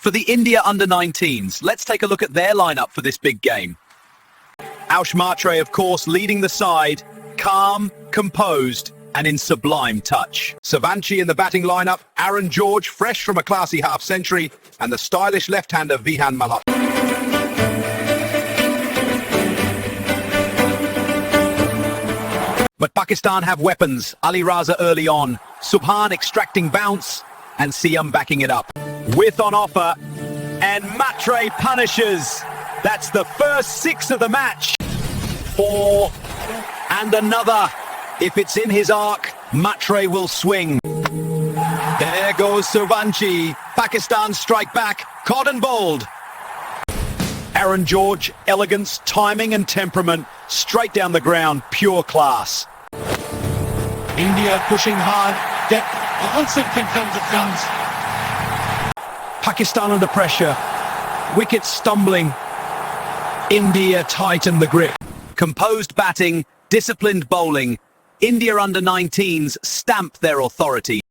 For the India under-19s, let's take a look at their lineup for this big game. Aush Matre, of course, leading the side, calm, composed, and in sublime touch. Savanchi in the batting lineup, Aaron George, fresh from a classy half-century, and the stylish left-hander Vihan Malhotra. But Pakistan have weapons. Ali Raza early on, Subhan extracting bounce, and Siyam backing it up. Width on offer, and Matre punishes. That's the first 6 of the match. 4, and another. If it's in his arc, Matre will swing. There goes Savanchi. Pakistan strike back, cotton bowled. Aaron George, elegance, timing and temperament, straight down the ground, pure class. India pushing hard, depth, also confirms it comes. Pakistan under pressure, wickets stumbling. India tighten the grip. Composed batting, disciplined bowling. India under-19s stamp their authority.